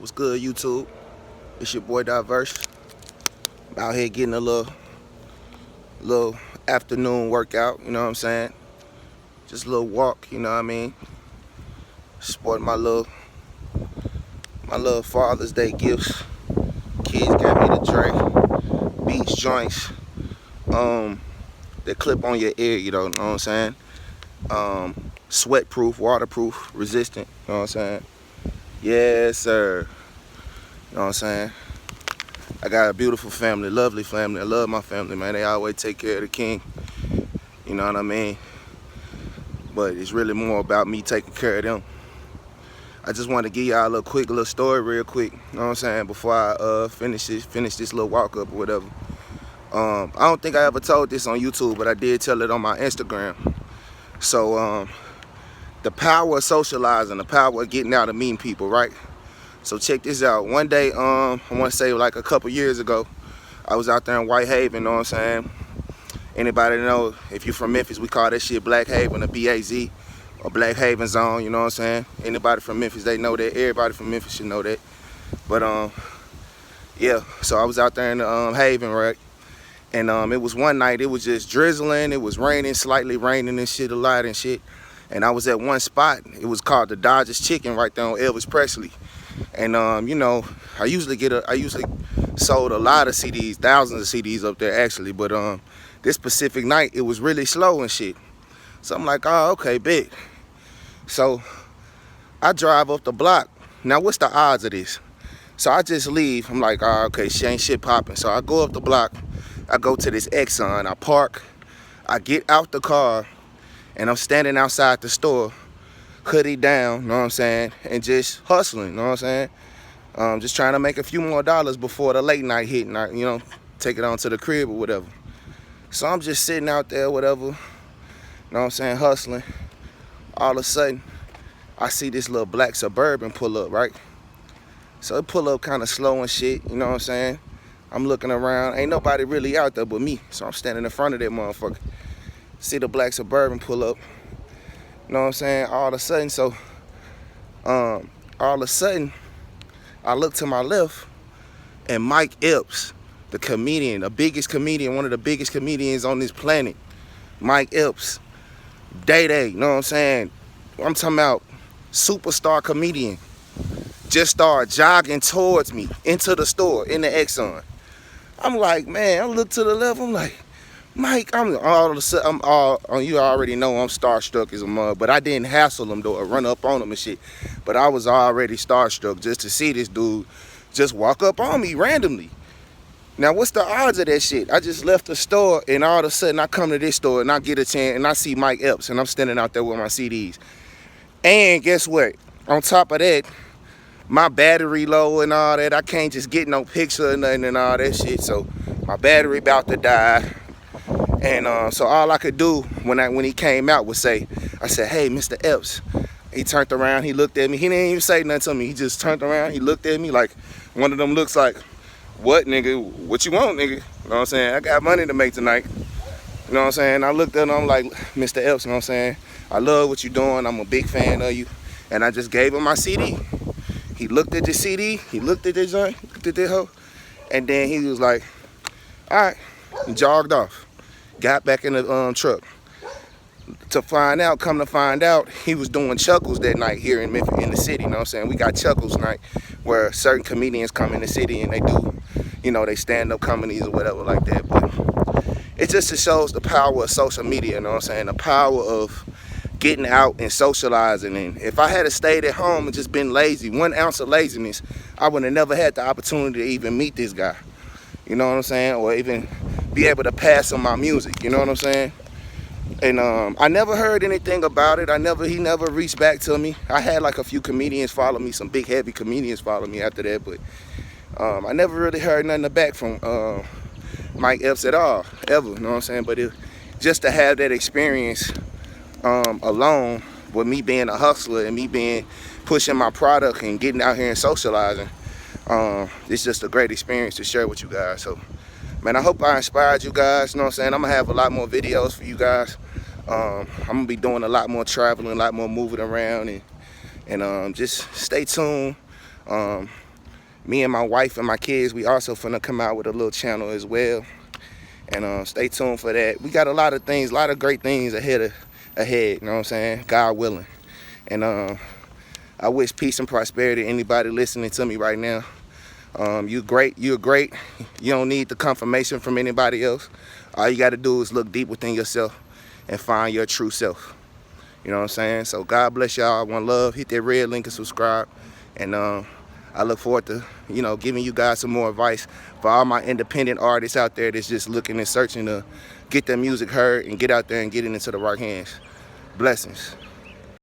What's good, YouTube? It's your boy Diverse. I'm out here getting a little afternoon workout, you know what I'm saying? Just a little walk, you know what I mean? Sporting my little Father's Day gifts. Kids got me the Dre Beats joints. That clip on your ear, you know what I'm saying? Sweat proof, waterproof, resistant, you know what I'm saying? Yes, sir. You know what I'm saying? I got a beautiful family, lovely family. I love my family, man. They always take care of the king. You know what I mean? But it's really more about me taking care of them. I just want to give y'all a little story real quick. You know what I'm saying? Before I finish this little walk up or whatever. I don't think I ever told this on YouTube, but I did tell it on my Instagram. So the power of socializing, the power of getting out and meeting people, right? So check this out. One day, I want to say like a couple years ago, I was out there in Whitehaven, you know what I'm saying? Anybody know, if you're from Memphis, we call that shit Blackhaven, a B-A-Z, or Blackhaven zone, you know what I'm saying? Anybody from Memphis, they know that. Everybody from Memphis should know that. But, yeah, so I was out there in the Haven, right? And it was one night, it was just drizzling, it was raining, slightly raining and shit, a lot and shit. And I was at one spot, it was called the Dodgers Chicken right there on Elvis Presley. And you know, I usually sold a lot of CDs, thousands of CDs up there actually, but this specific night it was really slow and shit. So I'm like, oh, okay, big. So I drive up the block. Now what's the odds of this? So I just leave. I'm like, oh, okay, she ain't shit popping. So I go up the block, I go to this Exxon, I park, I get out the car, and I'm standing outside the store, hoodie down, you know what I'm saying, and just hustling, you know what I'm saying? Just trying to make a few more dollars before the late night hit and I, you know, take it on to the crib or whatever. So I'm just sitting out there, whatever, you know what I'm saying, hustling. All of a sudden, I see this little black Suburban pull up, right? So it pull up kind of slow and shit, you know what I'm saying? I'm looking around, ain't nobody really out there but me. So I'm standing in front of that motherfucker. See the black Suburban pull up. You know what I'm saying? All of a sudden, I look to my left, and Mike Epps, the comedian, one of the biggest comedians on this planet, Mike Epps, Day, you know what I'm saying? I'm talking about superstar comedian, just started jogging towards me into the store in the Exxon. I'm like, man, I look to the left, I'm like, Mike, you already know I'm starstruck as a mug, but I didn't hassle him though, or run up on him and shit. But I was already starstruck just to see this dude just walk up on me randomly. Now, what's the odds of that shit? I just left the store, and all of a sudden I come to this store, and I get a chance, and I see Mike Epps, and I'm standing out there with my CDs. And guess what? On top of that, my battery low and all that. I can't just get no picture or nothing and all that shit. So my battery about to die. And so all I could do when he came out was say, I said, hey, Mr. Epps. He turned around, he looked at me. He didn't even say nothing to me. He just turned around, he looked at me like one of them looks like, what, nigga? What you want, nigga? You know what I'm saying? I got money to make tonight. You know what I'm saying? I looked at him, I'm like, Mr. Epps, you know what I'm saying? I love what you're doing. I'm a big fan of you. And I just gave him my CD. He looked at the CD, he looked at the joint, looked at the hoe, and then he was like, all right, and jogged off. Got back in the truck. Come to find out, he was doing Chuckles that night here in Memphis, in the city, you know what I'm saying? We got Chuckles Night, where certain comedians come in the city and they do, you know, they stand-up comedies or whatever like that. But it just shows the power of social media, you know what I'm saying? The power of getting out and socializing. And if I had stayed at home and just been lazy, 1 ounce of laziness, I would have never had the opportunity to even meet this guy. You know what I'm saying? Or even be able to pass him my music, you know what I'm saying? And I never heard anything about it. He never reached back to me. I had like a few comedians follow me, some big heavy comedians follow me after that, but I never really heard nothing back from Mike Epps at all, ever, you know what I'm saying? But just to have that experience alone, with me being a hustler and me pushing my product and getting out here and socializing, it's just a great experience to share with you guys. So, man, I hope I inspired you guys, you know what I'm saying? I'm gonna have a lot more videos for you guys. I'm gonna be doing a lot more traveling, a lot more moving around, and just stay tuned. Me and my wife and my kids, we also finna come out with a little channel as well. And stay tuned for that. We got a lot of things, a lot of great things ahead, you know what I'm saying? God willing. And I wish peace and prosperity to anybody listening to me right now. You're great. You don't need the confirmation from anybody else. All you got to do is look deep within yourself and find your true self. You know what I'm saying? So God bless y'all. One love. Hit that red link and subscribe. And I look forward to, giving you guys some more advice for all my independent artists out there that's just looking and searching to get their music heard and get out there and get it into the right hands. Blessings.